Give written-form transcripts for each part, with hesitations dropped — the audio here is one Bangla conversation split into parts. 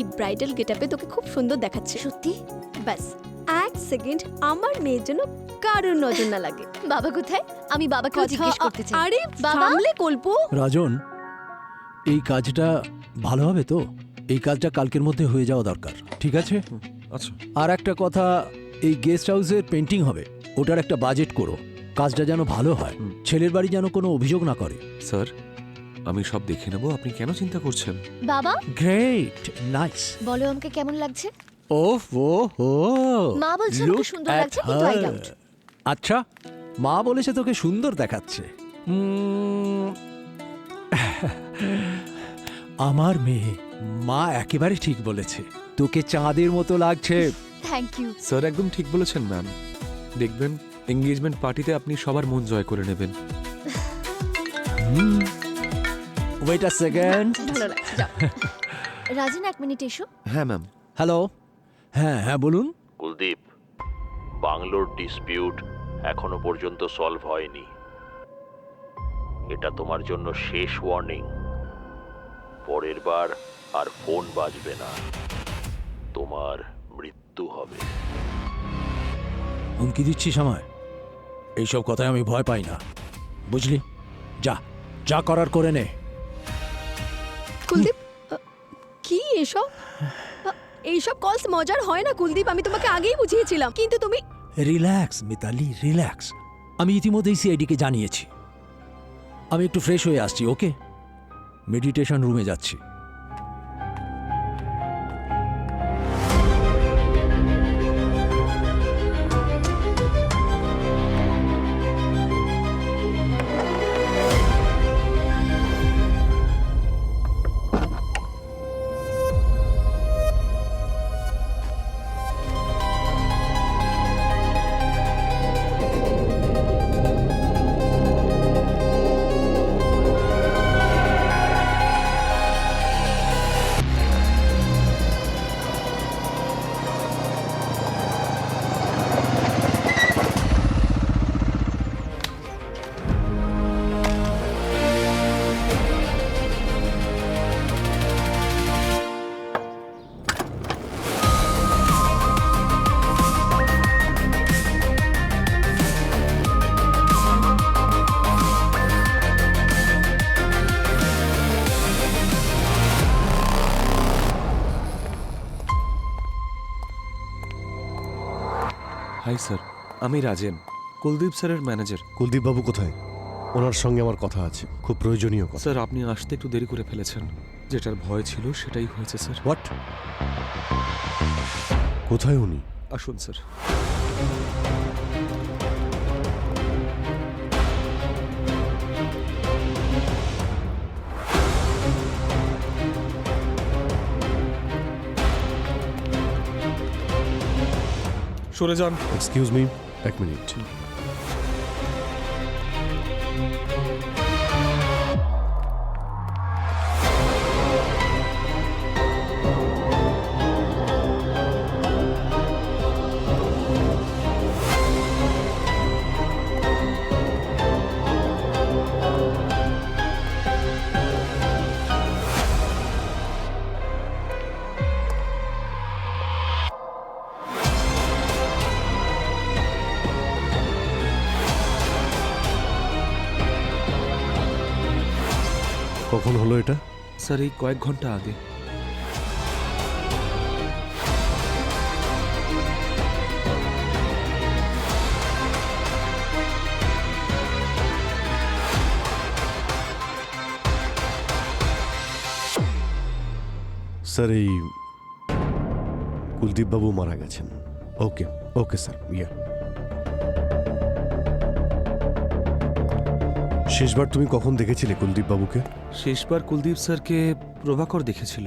এই ব্রাইডাল গেটআপে তোকে খুব সুন্দর দেখাচ্ছে। সত্যি? ব্যাস এক সেকেন্ড আমার মেয়ের জন্য কারোর নজর না লাগে। বাবা কোথায়? আমি বাবাকেও জিজ্ঞেস করতে চাই। আরে বাবা? সামলে কল্পু। রাজন, এই কাজটা ভালো হবে তো? এই কাজটা কালকের মধ্যে হয়ে যাওয়া দরকার, ঠিক আছে? আচ্ছা আর একটা কথা, এই গেস্ট হাউসের পেন্টিং হবে, ওটার একটা বাজেট করো। কাজটা যেন ভালো হয়, ছেলের বাড়ি যেন কোনো অভিযোগ না করে। স্যার, আমি সব দেখে নেব, আপনি কেন চিন্তা করছেন? বাবা গ্রেট, নাইস। বলো আমাকে কেমন লাগছে? ওফ ও হো, মা বলছে আমাকে সুন্দর লাগছে, কিন্তু I doubt। আচ্ছা, মা বলেছে তোকে সুন্দর দেখাচ্ছে। আমার মেয়ে, মা একেবারে ঠিক বলেছে, তোকে চাঁদের মতো লাগছে। Thank you. স্যার একদম ঠিক বলেছেন ম্যাম। দেখবেন এঙ্গেজমেন্ট পার্টিতে আপনি সবার মন জয় করে নেবেন। Wait a second. ভালো লাগছে, যাও। রাজন, 1 মিনিট এসো। হ্যাঁ ম্যাম। হ্যালো, হ্যাঁ হ্যাঁ বলুন। কুলদীপ, বাংলোর ডিসপিউট এখনো পর্যন্ত সলভ হয়নি। এটা তোমার জন্য শেষ ওয়ার্নিং। পরের বার আর ফোন বাজবে না, তোমার মৃত্যু হবে। হুমকি দিচ্ছিস আমায়? এইসব কথায় আমি ভয় পাই না, বুঝলি? যা যা করার করে নে। কুলদীপ, কি এসব? এইসব কলস মজার হয় না কুলদীপ, আমি তোমাকে আগেই বুঝিয়েছিলাম, কিন্তু তুমি। Relax Mitali, relax. আমি ইতিমধ্যেই সিআইডিকে জানিয়েছি। আমি একটু ফ্রেশ হয়ে আসছি, ওকে? মেডিটেশন রুমে যাচ্ছি। হাই স্যার, আমি রাজেন, কুলদীপ স্যারের ম্যানেজার। কুলদীপ বাবু কোথায়? ওনার সঙ্গে আমার কথা আছে, খুব প্রয়োজনীয় কথা। স্যার আপনি আসতে একটু দেরি করে ফেলেছেন। যেটার ভয় ছিল সেটাই হয়েছে স্যার। হোয়াট? কোথায় উনি? আসুন স্যার। সরে যান। Excuse me, 1 minute. কখন হলো এটা? স্যার এই কয়েক ঘন্টা আগে। স্যার, এই কুলদীপ বাবু মারা গেছেন। ওকে ওকে স্যার, ইয়া। শেষবার তুমি কখন দেখেছিলে কুলদীপ বাবুকে? শেষবার কুলদীপ স্যারকে প্রভাকর দেখেছিল,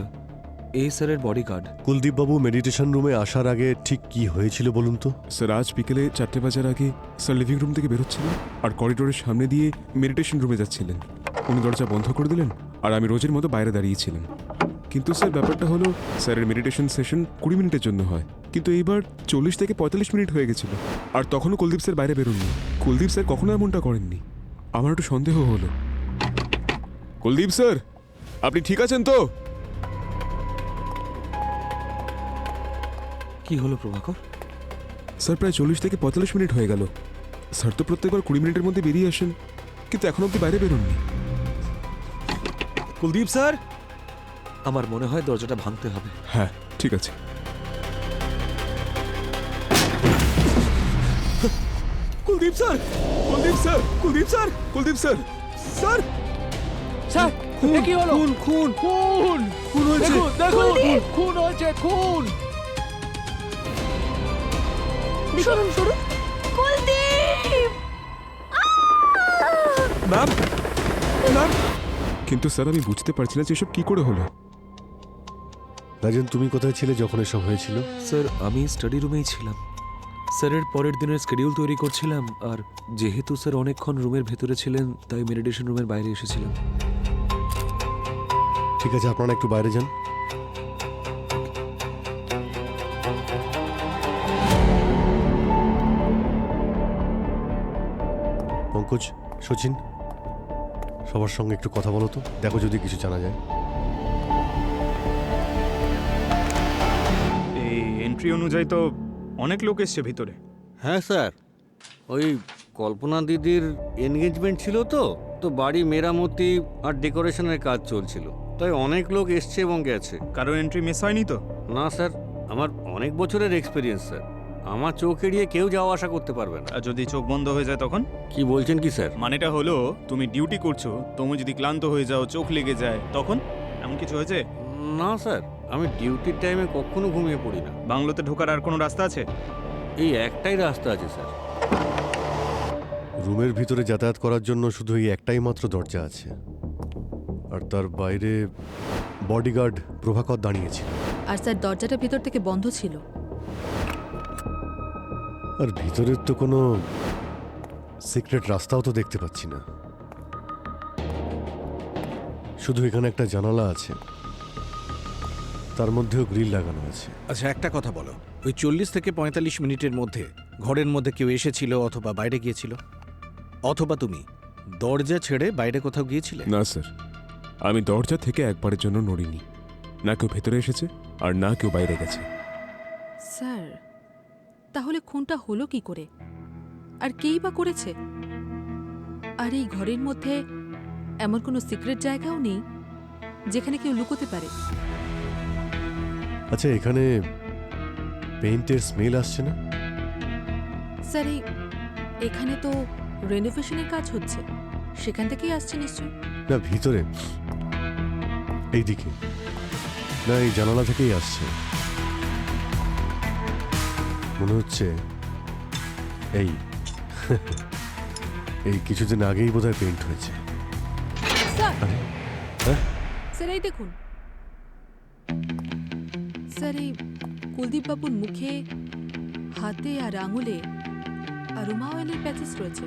এই স্যারের বডিগার্ড। কুলদীপ বাবু মেডিটেশন রুমে আসার আগে ঠিক কি হয়েছিল বলুন তো? স্যার আজ বিকেলে 4টে বাজার আগে স্যার লিভিং রুম থেকে বেরোচ্ছিলেন আর করিডোরের সামনে দিয়ে মেডিটেশন রুমে যাচ্ছিলেন। উনি দরজা বন্ধ করে দিলেন আর আমি রোজের মতো বাইরে দাঁড়িয়েছিলাম। কিন্তু স্যার ব্যাপারটা হলো, স্যারের মেডিটেশন সেশন 20 মিনিটের জন্য হয়, কিন্তু এইবার 40 থেকে 45 মিনিট হয়ে গেছিল আর তখনও কুলদীপ স্যার বাইরে বেরোননি। কুলদীপ স্যার কখনো এমনটা করেননি। আমার একটু সন্দেহ হলো। কুলদীপ স্যার, আপনি ঠিক আছেন তো? কি হলো প্রভাকর? স্যার প্রায় 40 থেকে 45 মিনিট হয়ে গেল। স্যার তো প্রত্যেকবার 20 মিনিটের মধ্যে বেরিয়ে আসেন, কিন্তু এখন অব্দি বাইরে বেরোননি। কুলদীপ স্যার, আমার মনে হয় দরজাটা ভাঙতে হবে। হ্যাঁ ঠিক আছে। Kuldeep sir, Kuldeep sir, Kuldeep sir, Kuldeep sir, sir sir এ কি হলো? খুন খুন খুন খুন হয়েছে। দেখুন খুন হয়েছে, খুন। শুনুন শুনুন, কুলদীপ! Ma'am, ma'am. কিন্তু স্যার আমি বুঝতে পারছি না যে এসব কি করে হলো। রাজেন তুমি কোথায় ছিলে যখন এসব হয়েছিল? স্যার আমি স্টাডি রুমেই ছিলাম। স্যারের পরের দিনের শিডিউল তৈরি করছিলাম, আর যেহেতু স্যার অনেকক্ষণ রুমের ভেতরে ছিলেন তাই মেডিটেশন রুমের বাইরে এসেছিলাম। ঠিক আছে, আপনারা একটু বাইরে যান। পঙ্কজ, সচিন, সবার সঙ্গে একটু কথা বলো তো, দেখো যদি কিছু জানা যায়। এই এন্ট্রি অনুযায়ী তো অনেক লোক এসছে ভিতরে। হ্যাঁ স্যার, ওই কল্পনা দিদির এনগেজমেন্ট ছিল তো তো বাড়ি মেরামতি আর ডেকোরেশনের কাজ চলছিল, তাই অনেক লোক এসছে এবং গেছে। কারো এন্ট্রি মিস হয়নি তো? না স্যার, আমার অনেক বছরের এক্সপিরিয়েন্স স্যার, আমার চোখ এড়িয়ে কেউ যাওয়া আসা করতে পারবে না। আর যদি চোখ বন্ধ হয়ে যায় তখন? কি বলছেন কি স্যার? মানেটা হলো তুমি ডিউটি করছো, তুমি যদি ক্লান্ত হয়ে যাও, চোখ লেগে যায়, তখন এমন কিছু হয়েছে? না স্যার, আমি ডিউটির টাইমে কখনো ঘুমিয়ে পড়ি না। বাংলোতে ঢোকার আর কোনো রাস্তা আছে? এই একটাই রাস্তা আছে স্যার। রুমের ভিতরে যাতায়াত করার জন্য শুধু এই একটাই মাত্র দরজা আছে, আর তার বাইরে বডিগার্ড প্রভাকর দাঁড়িয়েছিল। আর স্যার দরজাটা ভেতর থেকে বন্ধ ছিল। আর ভিতরের তো কোনো সিক্রেট রাস্তাও তো দেখতে পাচ্ছি না, শুধু এখানে একটা জানালা আছে, তার মধ্যেও গ্রিল লাগানো আছে। আচ্ছা একটা কথা বলো, ওই 40 থেকে 45 মিনিটের মধ্যে ঘরের মধ্যে কেউ এসেছিল অথবা বাইরে গিয়েছিল, অথবা তুমি দরজা ছেড়ে বাইরে কোথাও গিয়েছিলে? না স্যার, আমি দরজা থেকে একবারের জন্য নড়িনি। না কেউ ভেতরে এসেছে আর না কেউ বাইরে গেছে। স্যার তাহলে খুনটা হলো কি করে, আর কেই বা করেছে? আর এই ঘরের মধ্যে এমন কোনো সিক্রেট জায়গাও নেই যেখানে কেউ লুকোতে পারে। আচ্ছা, এখানে পেইন্টের স্মেল আসছে না? স্যার এখানে তো রেনোভেশনের কাজ হচ্ছে, সেখান থেকেই আসছে নিশ্চয়ই। না ভিতরে, এইদিকে, না এই জানালা থেকেই আসছে মনে হচ্ছে। এই এই কিছুদিন আগেই বোধহয় পেইন্ট হয়েছে। স্যার আরে, হ্যাঁ? স্যার এই দেখুন, স্যার এই কুলদীপ বাবুর মুখে, হাতে আর আঙুলে অ্যারোমা অয়েলের প্যাচেস রয়েছে।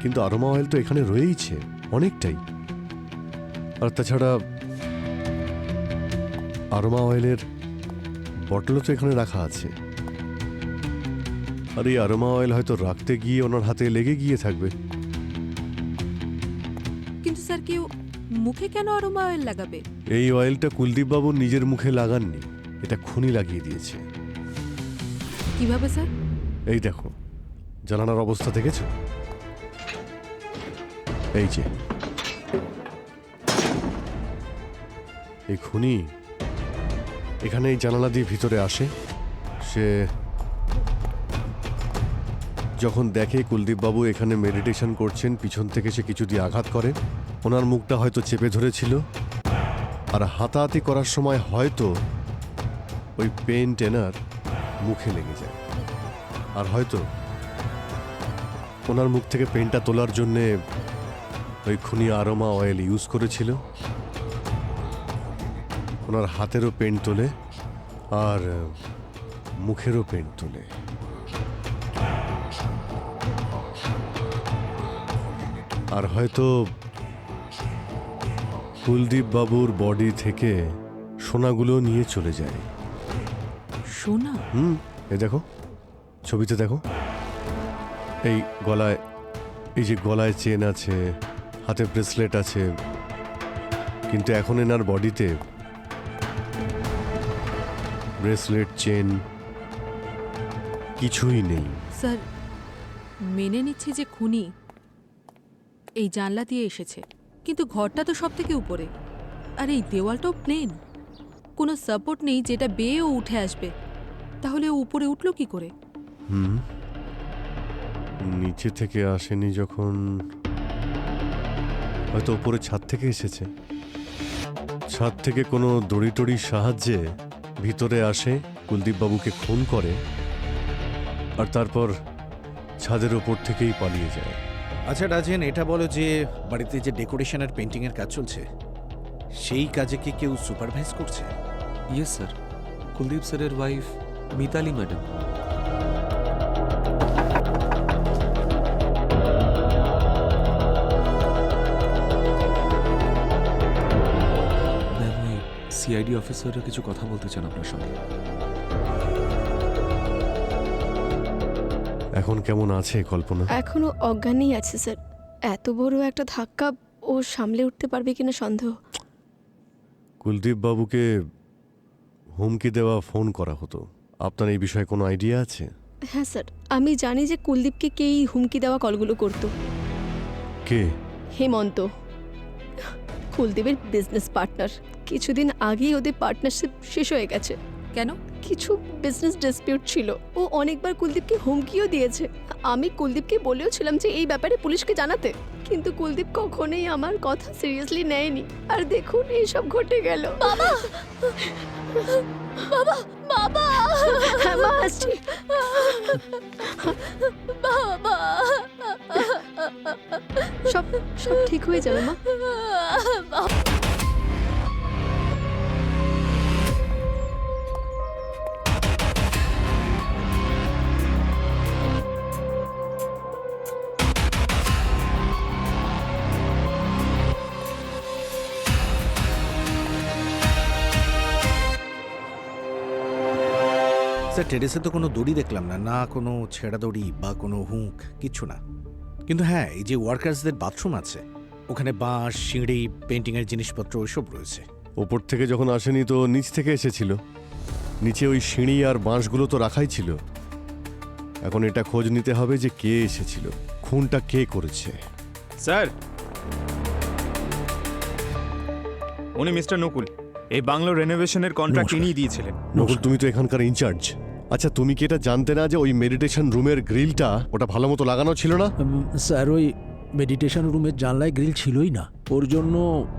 কিন্তু আরোমা অয়েল তো এখানে রয়েইছে অনেকটাই, আর তাছাড়া আরোমা অয়েলের বটলও তো এখানে রাখা আছে। আর এই আরোমা অয়েল হয়তো রাখতে গিয়ে ওনার হাতে লেগে গিয়ে থাকবে। কিন্তু স্যার কেউ মুখে কেন অ্যারোমা অয়েল লাগাবে? এই অয়েলটা কুলদীপ বাবু নিজের মুখে লাগাননি, এটা খুনি লাগিয়ে দিয়েছে। কিভাবে স্যার? এই দেখো, জানালার অবস্থা দেখেছো? এই যে এই খুনি এখানে এই জানালা দিয়ে ভিতরে আসে। সে যখন দেখে কুলদীপ বাবু এখানে মেডিটেশন করছেন, পিছন থেকে সে কিছু দিয়ে আঘাত করে। ওনার মুখটা হয়তো চেপে ধরেছিল, আর হাতাহাতি করার সময় হয়তো ওই পেইন্ট এনার মুখে লেগে যায়, আর হয়তো ওনার মুখ থেকে পেনটা তোলার জন্যে ওই খুনি আরোমা অয়েল ইউজ করেছিল। ওনার হাতেরও পেন তোলে আর মুখেরও পেন তোলে। আর হয়তো কুলদীপ বাবুর বডি থেকে সোনাগুলো নিয়ে চলে যায়। সোনা? এই দেখো, ছবিতে দেখো, এই গলায়, এই যে গলায় চেন আছে, হাতে ব্রেসলেট আছে, কিন্তু এখন এনার বডিতে ব্রেসলেট, চেন কিছুই নেই। স্যার মেনে নিচ্ছি যে খুনি এই জানলা দিয়ে এসেছে, কিন্তু ঘরটা তো সব থেকে উপরে, আর এই দেওয়ালটাও প্লেন, কোনো সাপোর্ট নেই যেটা বেয়েও উঠে আসবে। তাহলে ও উপরে উঠলো কি করে? হুম, নিচে থেকে আসেনি যখন, হয়তো উপরে ছাদ থেকে এসেছে। ছাদ থেকে কোনো দড়ি টড়ির সাহায্যে ভিতরে আসে, কুলদীপ বাবুকে খুন করে, আর তারপর ছাদের ওপর থেকেই পালিয়ে যায়। আচ্ছা রাজেন, এটা বলো যে বাড়িতে যে ডেকোরেশন আর পেন্টিং এর কাজ চলছে, সেই কাজে কি কেউ সুপারভাইজ করছে? ইয়েস স্যার, কুলদীপ স্যারের ওয়াইফ মিতালি ম্যাডাম। ম্যাম, ওই সিআইডি অফিসাররা কিছু কথা বলতে চান আপনার সঙ্গে। এখন কেমন আছে কল্পনা? এখনো অজ্ঞানই আছে স্যার। এত বড় একটা ধাক্কা ও সামলে উঠতে পারবে কিনা সন্দেহ। কুলদীপ বাবুকে হুমকি দেওয়া ফোন করা হতো, আপনার এই বিষয়ে কোনো আইডিয়া আছে? হ্যাঁ স্যার, আমি জানি যে কুলদীপকে কে এই হুমকি দেওয়া কলগুলো করতো। কে? হেমন্ত, কুলদীপের বিজনেস পার্টনার। কিছুদিন আগেই ওদের পার্টনারশিপ শেষ হয়ে গেছে। কেন? কিছু বিজনেস ডিসপিউট ছিল। ও অনেকবার কুলদীপকে হুমকিও দিয়েছে। আমি কুলদীপকে বলেও ছিলাম যে এই ব্যাপারে পুলিশকে জানাতে, কিন্তু কুলদীপ কখনোই আমার কথা সিরিয়াসলি নেয়নি। আর দেখুন এইসব ঘটে গেল। বাবা, বাবা, বাবা, হ্যাঁ মা, আসছি। বাবা, সব সব ঠিক হয়ে যাবে মা। স্যার টেরেসে তো কোনো দড়ি দেখলাম না, না কোনো ছেঁড়া দড়ি বা কোনো হুঁক, কিচ্ছু না। কিন্তু হ্যাঁ, এই যে ওয়ার্কার্সদের বাথরুম আছে, ওখানে বাঁশ, সিঁড়ি, পেন্টিংয়ের জিনিসপত্র ওইসব রয়েছে। ওপর থেকে যখন আসেনি তো নিচ থেকে এসেছিল। নিচে ওই সিঁড়ি আর বাঁশগুলো তো রাখাই ছিল। এখন এটা খোঁজ নিতে হবে যে কে এসেছিল, খুনটা কে করেছে। স্যার, উনি মিস্টার নকুল। এই বাংলো রেনোভেশনের কন্ট্রাক্ট নমস্কার। ইনিই দিয়েছিলেন। নকুল, তুমি তো এখানকার ইনচার্জ। আচ্ছা, তুমি কি এটা জানতে না যে ওই মেডিটেশন রুমের গ্রিলটা ওটা ভালো মতো লাগানো ছিল না? স্যার, ওই মেডিটেশন রুমের জানলায় গ্রিল ছিলই না। ওর জন্য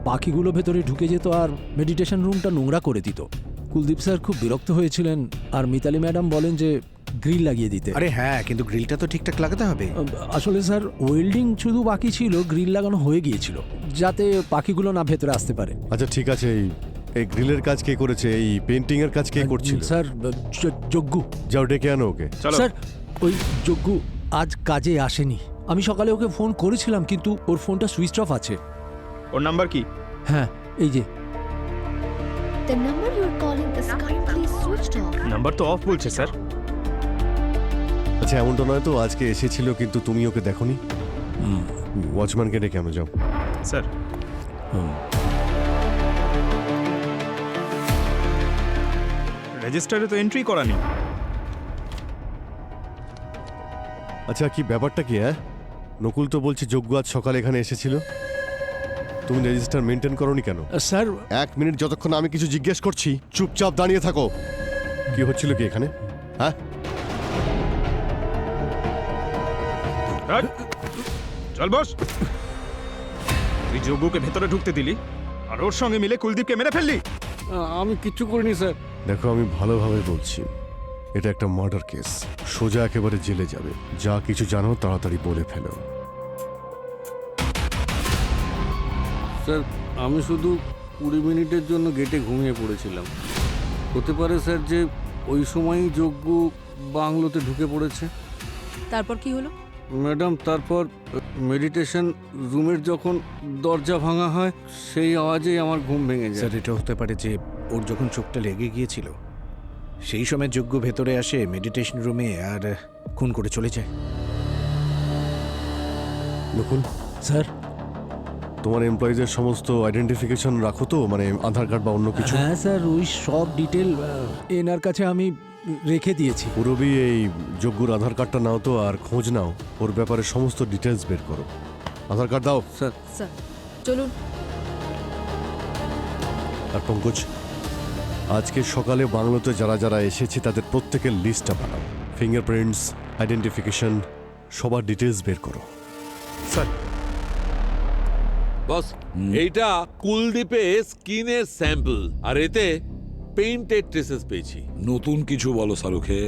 পাখিগুলো ভেতরে ঢুকে যেত আর মেডিটেশন রুমটা নোংরা করে দিত। কুলদীপ স্যার খুব বিরক্ত হয়েছিলেন, আর মিতালি ম্যাডাম বলেন যে গ্রিল লাগিয়ে দিতে। আরে হ্যাঁ, কিন্তু গ্রিলটা তো ঠিকঠাক লাগাতে হবে। আসলে স্যার, ওয়েল্ডিং শুধু বাকি ছিল, গ্রিল লাগানো হয়ে গিয়েছিল যাতে পাখিগুলো না ভেতরে আসতে পারে। আচ্ছা ঠিক আছে, এই গ্রিলের কাজ কে করেছে? এই পেন্টিং এর কাজ কে করছিল? স্যার, যজ্ঞু। যাও ডেকে আনো ওকে। স্যার, ওই যজ্ঞু আজ কাজে আসেনি। আমি সকালে ওকে ফোন করেছিলাম, কিন্তু ওর ফোনটা সুইচ অফ আছে। ওর নাম্বার কি? হ্যাঁ, এই যে। The number you're calling is currently switched off. Number তো অফ বলছে স্যার। আচ্ছা, এমনটা নয় তো আজকে এসেছিল কিন্তু তুমি ওকে দেখোনি? ওয়াচম্যানকে ডেকে আনো, যাও। স্যার, রেজিস্টারে তো এন্ট্রি করা নেই। আচ্ছা, কি ব্যাপারটা কি? হ্যাঁ, নকুল তো বলছে যজ্ঞ আজ সকালে এখানে এসেছিল। তুমি রেজিস্টার মেনটেন করোনি কেন? স্যার, 1 মিনিট যতক্ষণ আমি কিছু জিজ্ঞেস করছি চুপচাপ দাঁড়িয়ে থাকো। কি হচ্ছিল কি এখানে? হ্যাঁ, চল বস। তুই যোগ্যকে ভেতরে ঢুকতে দিলি আর ওর সঙ্গে মিলে কুলদীপকে মেরে ফেললি। আমি কিচ্ছু করিনি স্যার। দেখো, আমি ভালোভাবে বলছি, এটা একটা মার্ডার কেস। সোজা একেবারে জেলে যাবে। যা কিছু জানো তাড়াতাড়ি বলে ফেলো। স্যার, আমি শুধু 20 মিনিটের জন্য গেটে ঘুমিয়ে পড়েছিলাম। হতে পারে স্যার যে ওই সময়ই যজ্ঞ বাংলোতে ঢুকে পড়েছে। তারপর কি হলো? ম্যাডাম, তারপর মেডিটেশন রুমের যখন দরজা ভাঙা হয় সেই আওয়াজেই আমার ঘুম ভেঙে যায়। স্যার, এটা হতে পারে যে ওর যখন চোখটা লেগে গিয়েছিল সেই সময় যজ্ঞ ভেতরে আসে মেডিটেশন রুমে আর খুন করে চলে যায়। নকুল, স্যার, তোমার এমপ্লয়িজের সমস্ত আইডেন্টিফিকেশন রাখো তো, মানে আধার কার্ড বা অন্য কিছু? হ্যাঁ স্যার, ওই সব ডিটেল এনার কাছে আমি রেখে দিয়েছি। পুরবি এই যজ্ঞর আধার কার্ডটা নাও তো, আর খোঁজ নাও, ওর ব্যাপারে সমস্ত ডিটেলস বের করো। আধার কার্ড দাও। স্যার স্যার চলুন। আর পঙ্কজ, আজকে সকালে বাংলোতে যারা যারা এসেছে তাদের প্রত্যেকের লিস্টটা বানাও। ফিঙ্গারপ্রিন্টস, আইডেন্টিফিকেশন, সবার ডিটেলস বের করো। স্যার বস, এইটা কুলদীপের স্কিনের স্যাম্পল, আর এতে পেইন্টেড ট্রেসেস পেয়েছি। নতুন কিছু বলো শাহরুখে।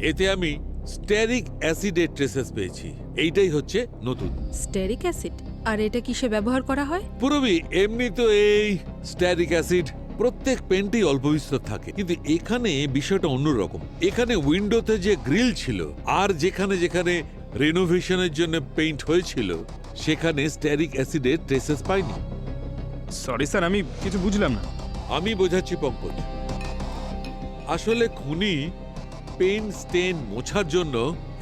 এতে আমি স্টেরিক অ্যাসিডের ট্রেসেস পেয়েছি। এইটাই হচ্ছে নতুন। Steric acid? আর এটা কিসে ব্যবহার করা হয়? পুরবি এমনি তো এই স্টেরিক অ্যাসিড প্রত্যেক পেন্টেই অল্প বিস্তর থাকে, কিন্তু এখানে বিষয়টা অন্যরকম। এখানে উইন্ডোতে যে গ্রিল ছিল আর যেখানে যেখানে রিনোভেশনের জন্য পেইন্ট হয়েছিল সেখানে স্টেরিক অ্যাসিডের ট্রেসেস পাইনি। সরি স্যার, আমি কিছু বুঝলাম না। আমি বোঝাচ্ছি পঙ্কজ, আসলে খুনি পেইন্ট স্টেন মোছার জন্য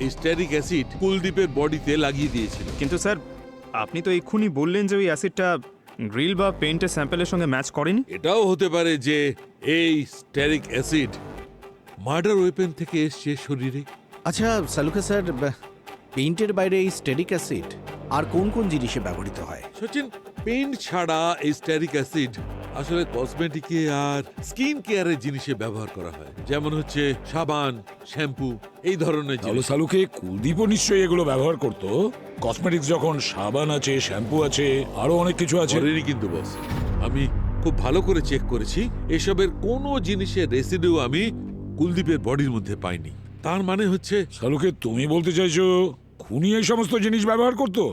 এই স্টেরিক অ্যাসিড কুলদীপের বডিতে লাগিয়ে দিয়েছিল। কিন্তু স্যার, আপনি তো এক্ষুনি বললেন যে ওই অ্যাসিডটা গ্রিল বা পেইন্টের স্যাম্পেলের সঙ্গে ম্যাচ করেনি। এটাও হতে পারে যে এই স্টেরিক অ্যাসিড মার্ডার ওয়েপেন থেকে এসছে শরীরে। আচ্ছা সালুকে স্যার, পেইন্টের বাইরে এই স্টেরিক অ্যাসিড আর কোন কোন জিনিসে ব্যবহৃত হয়? সচিন, পেইন্ট ছাড়া এই স্টেরিক অ্যাসিড আসলে কসমেটিকে আর স্কিন কেয়ারের জিনিসে ব্যবহার করা হয়, যেমন হচ্ছে সাবান, শ্যাম্পু, এই ধরনের তাহলে জিনিস। শাহরুখে কুলদীপও নিশ্চয়ই এগুলো ব্যবহার করতো। কসমেটিক্স যখন সাবান আছে, শ্যাম্পু আছে, আরো অনেক কিছু আছে। করেনি কিন্তু বস, আমি খুব ভালো করে চেক করেছি, এসবের কোনো জিনিসের রেসিডিউ আমি কুলদীপের বডির মধ্যে পাইনি। তার মানে হচ্ছে শাহরুখে তুমি বলতে চাইছো খুনি এই সমস্ত জিনিস ব্যবহার করতো?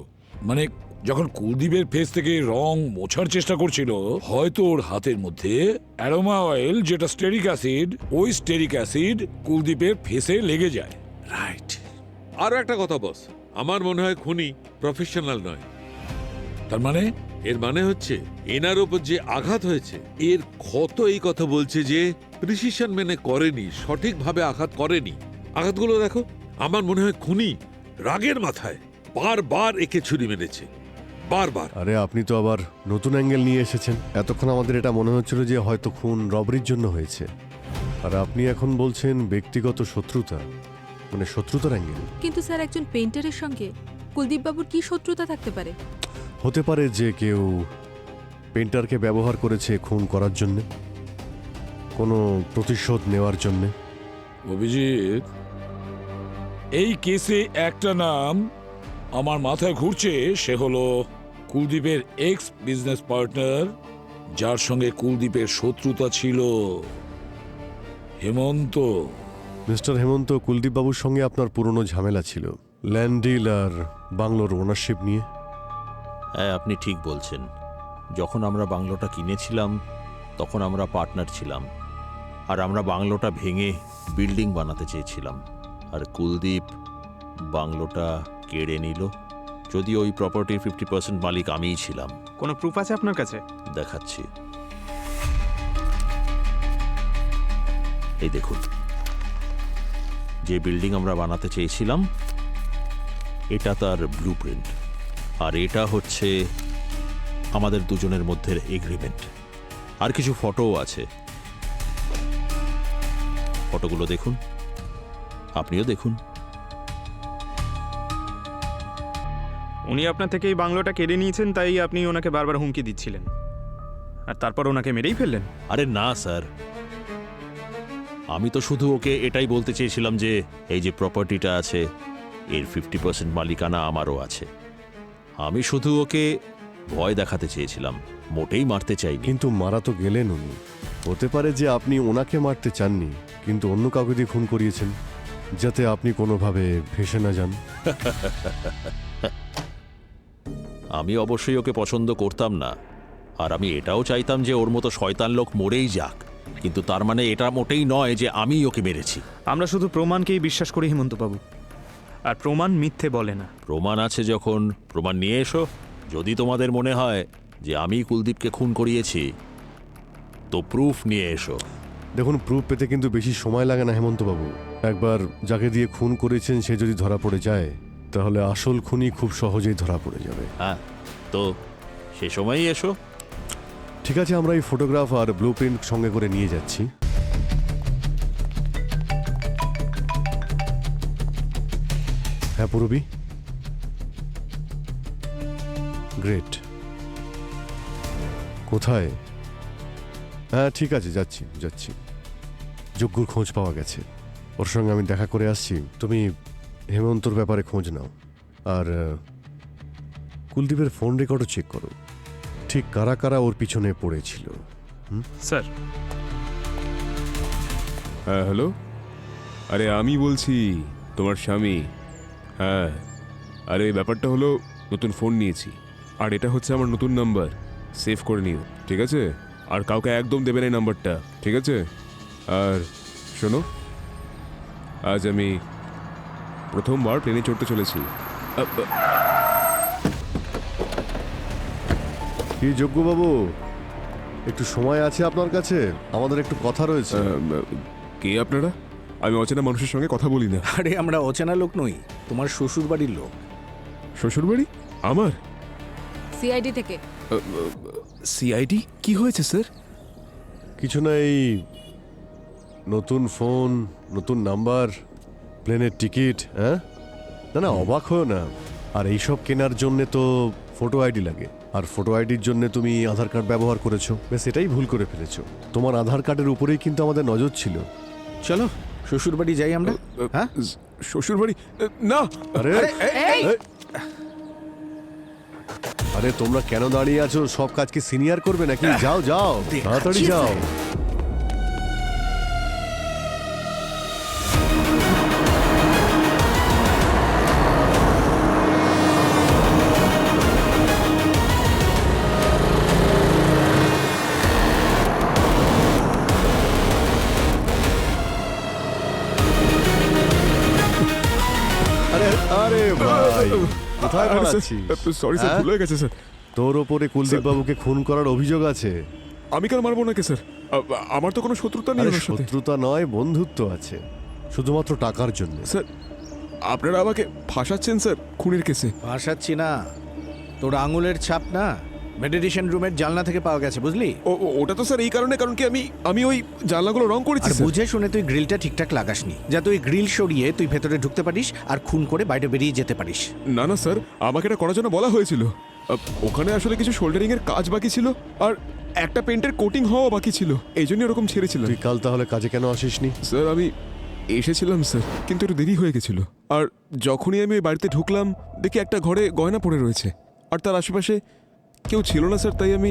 মানে যখন কুলদীপের ফেস থেকে রং মোছার চেষ্টা করছিল, হয়তো ওর হাতের মধ্যে অ্যারোমা অয়েল, যেটা স্টেরিক অ্যাসিড, ওই স্টেরিক অ্যাসিড কুলদীপের ফেসে লেগে যায়। রাইট। আরো একটা কথা বস, আমার মনে হয় খুনি প্রফেশনাল নয়। তার মানে? এর মানে হচ্ছে এনার ওপর যে আঘাত হয়েছে এর ক্ষত এই কথা বলছে যে প্রিসিশন মেনে করেনি, সঠিকভাবে আঘাত করেনি। আঘাতগুলো দেখো, আমার মনে হয় খুনি রাগের মাথায় বারবার একে ছুরি মেরেছে, বারবার। আরে আপনি তো আবার নতুন অ্যাঙ্গেল নিয়ে এসেছেন। এতক্ষণ আমাদের এটা মনে হচ্ছিল যে হয়তো খুন রবরির জন্য হয়েছে, আর আপনি এখন বলছেন ব্যক্তিগত শত্রুতা, মানে শত্রুতার অ্যাঙ্গেল। কিন্তু স্যার, একজন পেইন্টারের সঙ্গে কুলদীপ বাবুর কি শত্রুতা থাকতে পারে? হতে পারে যে কেউ পেন্টারকে ব্যবহার করেছে খুন করার জন্য, কোনো প্রতিশোধ নেওয়ার জন্য। অভিজিৎ, এই কেসে একটা নাম আমার মাথায় ঘুরছে, সে হলো কুলদীপের এক্স বিজনেস পার্টনার, যার সঙ্গে কুলদীপের শত্রুতা ছিল, হেমন্ত। মিস্টার হেমন্ত, কুলদীপ বাবুর সঙ্গে আপনার পুরনো ঝামেলা ছিল ল্যান্ড ডিল আর বাংলোর ওনারশিপ নিয়ে। হ্যাঁ, আপনি ঠিক বলছেন। যখন আমরা বাংলোটা কিনেছিলাম তখন আমরা পার্টনার ছিলাম, আর আমরা বাংলোটা ভেঙে বিল্ডিং বানাতে চেয়েছিলাম, আর কুলদীপ বাংলোটা কেড়ে নিল। যদিও ওই প্রপার্টির 50% মালিক আমিই ছিলাম। কোনো প্রুফ আছে আপনার কাছে? দেখাচ্ছি, এই দেখুন। যে বিল্ডিং আমরা বানাতে চেয়েছিলাম এটা তার ব্লুপ্রিন্ট, আর এটা হচ্ছে আমাদের দুজনের মধ্যে এগ্রিমেন্ট। আর কিছু ফটোও আছে, ফটোগুলো দেখুন, আপনিও দেখুন। উনি আপনার থেকে এই বাংলোটা কেড়ে নিয়েছেন, তাই আপনি ওনাকে বারবার হুমকি দিচ্ছিলেন, আর তারপর ওনাকে মেরেই ফেললেন। আরে না স্যার, আমি তো শুধু ওকে এটাই বলতে চেয়েছিলাম যে এই যে প্রপার্টিটা আছে এর 50% মালিকানা আমারও আছে। আমি শুধু ওকে ভয় দেখাতে চেয়েছিলাম, মোটেই মারতে চাইনি। কিন্তু মারা তো গেলেন উনি। হতে পারে যে আপনি ওনাকে মারতে চাননি, কিন্তু অন্য কাউকে দিয়ে খুন করিয়েছেন, যাতে আপনি কোনোভাবে ফেঁসে না যান। আমি অবশ্যই ওকে পছন্দ করতাম না, আর আমি এটাও চাইতাম যে ওর মতো শয়তান লোক মরেই যাক, কিন্তু তার মানে এটা মোটেই নয় যে আমি ওকে মেরেছি। আমরা শুধু প্রমাণকেই বিশ্বাস করি হেমন্তবাবু, আর প্রমাণ মিথ্যে বলে না। প্রমাণ আছে যখন প্রমাণ নিয়ে এসো। যদি তোমাদের মনে হয় যে আমি কুলদীপকে খুন করিয়েছি তো প্রুফ নিয়ে এসো। দেখুন, প্রুফ পেতে কিন্তু বেশি সময় লাগে না হেমন্তবাবু। একবার যাকে দিয়ে খুন করেছেন সে যদি ধরা পড়ে যায় তাহলে আসল খুনি খুব সহজেই ধরা পড়ে যাবে। হ্যাঁ, তো সে সময়ই এসো। ঠিক আছে, আমরা এই ফটোগ্রাফ আর ব্লু প্রিন্ট সঙ্গে করে নিয়ে যাচ্ছি। হ্যাঁ পূরবী, গ্রেট। কোথায়? হ্যাঁ ঠিক আছে, যাচ্ছি যাচ্ছি। যজ্ঞর খোঁজ পাওয়া গেছে, ওর সঙ্গে আমি দেখা করে আসছি। তুমি হেমন্তর ব্যাপারে খোঁজ নাও, আর কুলদীপের ফোন রেকর্ডও চেক করো, ঠিক কারা কারা ওর পিছনে পড়েছিল। স্যার। হ্যাঁ হ্যালো, আরে আমি বলছি, তোমার স্বামী। হ্যাঁ, আরে ব্যাপারটা হলো নতুন ফোন নিয়েছি, আর এটা হচ্ছে আমার নতুন নাম্বার, সেভ করে নিও, ঠিক আছে? আর কাউকে একদম দেবে না এই নাম্বারটা, ঠিক আছে? আর শোনো, আজ আমি প্রথমবার প্লেনে চড়তে চলেছি। কি যজ্ঞবাবু, একটু সময় আছে আপনার কাছে? আমাদের একটু কথা রয়েছে। কে আপনারা? আমি অচেনা মানুষের সঙ্গে কথা বলি না। আরে আমরা অচেনা লোক নই, তোমার শ্বশুর বাড়ির লোক। শ্বশুর বাড়ি আমার? সিআইডি থেকে। সিআইডি? কি হয়েছে স্যার? কিছু না, এই নতুন ফোন, নতুন নাম্বার, প্লেনের টিকিট। হ্যাঁ, না না অবাক হও না। আর এইসব কেনার জন্যে তো ফটো আইডি লাগে, আর ফটো আইডির জন্য তুমি আধার কার্ড ব্যবহার করেছো, বেশ এটাই ভুল করে ফেলেছো। তোমার আধার কার্ডের উপরেই কিন্তু আমাদের নজর ছিল। চলো শ্বশুর বাড়ি যাই আমরা। হ্যাঁ, শ্বশুর বাড়ি না। আরে আরে তোমরা কেন দাঁড়িয়ে আছো? সব কাজ কি সিনিয়র করবে নাকি? যাও যাও, তাড়াতাড়ি যাও। আরে আরে ভাই, কোথায় পালাচ্ছিস? সরি স্যার, ভুল হয়ে গেছে স্যার। তোর ওপরে কুলদীপ বাবুকে খুন করার অভিযোগ আছে। আমি কেন মারবো নাকি স্যার? আমার তো কোনো শত্রুতা নেই আরে ওনার সাথে। শত্রুতা নয়, বন্ধুত্ব আছে, শুধুমাত্র টাকার জন্য। স্যার, আপনারা আমাকে ফাঁসাচ্ছেন স্যার খুনের কেসে। ভাসাচ্ছি না, তোর আঙুলের ছাপ না মেডিটেশন রুমের জানলা থেকে পাওয়া গেছে, বুঝলি? ওটা তো স্যার এই কারণে, কারণ কি আমি ওই জানলাগুলো রং করেছি আর স্যার। বুঝে শুনে তুই গ্রিলটা ঠিকঠাক লাগাসনি, যা তুই গ্রিল সরিয়ে তুই ভেতরে ঢুকতে পারিস আর খুন করে বাইরে বেরিয়ে যেতে পারিস। না না স্যার, আমাকে এটা করার জন্য বলা হয়েছিল। ওখানে আসলে কিছু শোল্ডারিং এর কাজ বাকি ছিল, আর একটা পেন্টের কোটিং হওয়া বাকি ছিল, এই জন্য এরকম ছেড়েছিলাম। তুই কাল তাহলে কাজে কেন আসিসনি? স্যার আমি এসেছিলাম স্যার, কিন্তু একটু দেরি হয়ে গেছিল। আর যখনই আমি ওই বাড়িতে ঢুকলাম, দেখি একটা ঘরে গয়না পড়ে রয়েছে, আর তার আশেপাশে কেউ ছিল না স্যার। তাই আমি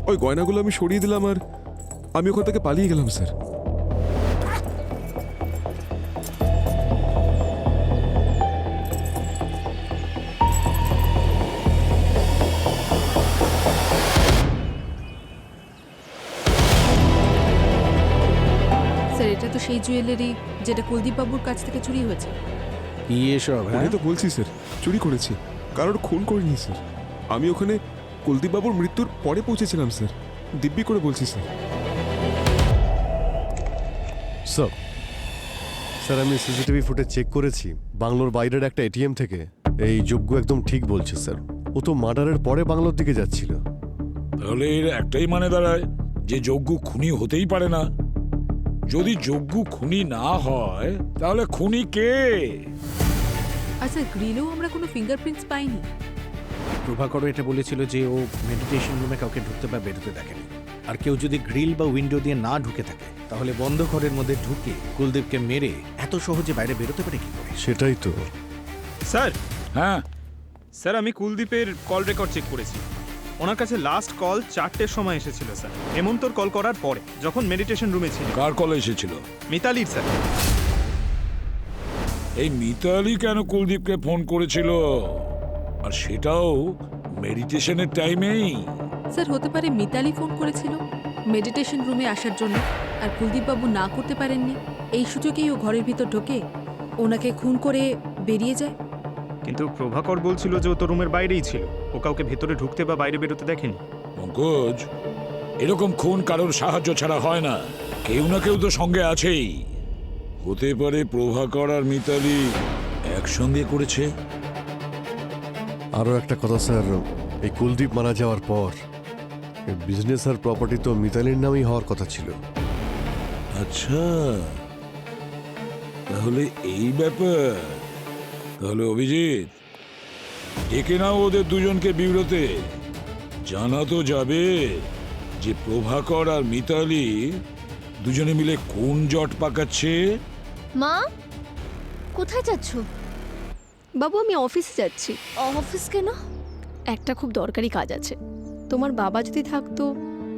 ওই গয়নাগুলো আমি সরিয়ে দিলাম, আর আমি ওখান থেকে পালিয়ে গেলাম স্যার। স্যার, এটা তো সেই জুয়েলারি যেটা কুলদীপ বাবুর কাছ থেকে চুরি হয়েছে। কি এসব? আমি তো বলছি স্যার, চুরি করেছি, কারোর খুন করিনি স্যার। আমি ওখানে কুলদীপ বাবুর মৃত্যুর পরে পৌঁছেছিলাম স্যার, দিব্যি করে বলছি স্যার। স্যার আমি সিসিটিভি ফুটেজ চেক করেছি বাংলোর বাইরের একটা এটিএম থেকে। এই যজ্ঞ একদম ঠিক বলছে স্যার, ও তো মার্ডারের পরে বাংলোর দিকে যাচ্ছিল। তাহলে এর একটাই মানে দাঁড়ায় যে যজ্ঞ খুনি হতেই পারে না। যদি যজ্ঞ খুনি না হয় তাহলে খুনি কে? আচ্ছা, গ্রিলেও আমরা কোনো ফিঙ্গারপ্রিন্টস পাইনি। প্রভাকর এটা বলেছিল যে ও মেডিটেশন রুমে কাউকে ঢুকতে বা বেরোতে দেখেনি। আর কেউ যদি গ্রিল বা উইন্ডো দিয়ে না ঢুকে থাকে, তাহলে বন্ধ ঘরের মধ্যে ঢুকে কুলদীপকে মেরে এত সহজে বাইরে বেরোতে পারে কি করে? সেটাই তো। স্যার। হ্যাঁ স্যার, আমি কুলদীপের কল রেকর্ড চেক করেছি। ওনার কাছে লাস্ট কল 4টের সময় এসেছিল স্যার, হেমন্তর কল করার পরে, যখন মেডিটেশন রুমে ছিল। কার কল এসেছিল? মিতালির স্যার। এই মিতালি কেন কুলদীপকে ফোন করেছিল? আর সেটাও মেডিটেশনের টাইমেই? স্যার, হতে পারে মিতালি ফোন করেছিল মেডিটেশন রুমে আসার জন্য, আর কুলদীপ বাবু না করতে পারেননি। এই সুযোগেই ও ঘরের ভিতর ঢোকে, ওনাকে খুন করে বেরিয়ে যায়। কিন্তু প্রভাকর বলছিল যে ও তো রুমের বাইরেই ছিল, ও কাউকে ভেতরে ঢুকতে বা বাইরে বেরোতে দেখেনি। পঙ্কজ, এরকম খুন কারোর সাহায্য ছাড়া হয় না, কেউ না কেউ তো সঙ্গে আছেই। হতে পারে প্রভাকর আর মিতালি একসঙ্গে করেছে। আরও একটা কথা স্যার, এই কুলদীপ মারা যাওয়ার পর বিজনেস আর প্রপার্টি তো মিতালির নামেই হওয়ার কথা ছিল। আচ্ছা, তাহলে এই ব্যাপার। তাহলে অভিজিৎ, ডেকে নাও ওদের দুজনকে বিউরোতে। জানা তো যাবে যে প্রভাকর আর মিতালি দুজনে মিলে কোন জট পাকাচ্ছে। মা, কোথায় যাচ্ছ? বাবু আমি অফিসে যাচ্ছি। অফিস কেন? একটা খুব দরকারি কাজ আছে। তোমার বাবা যদি থাকতো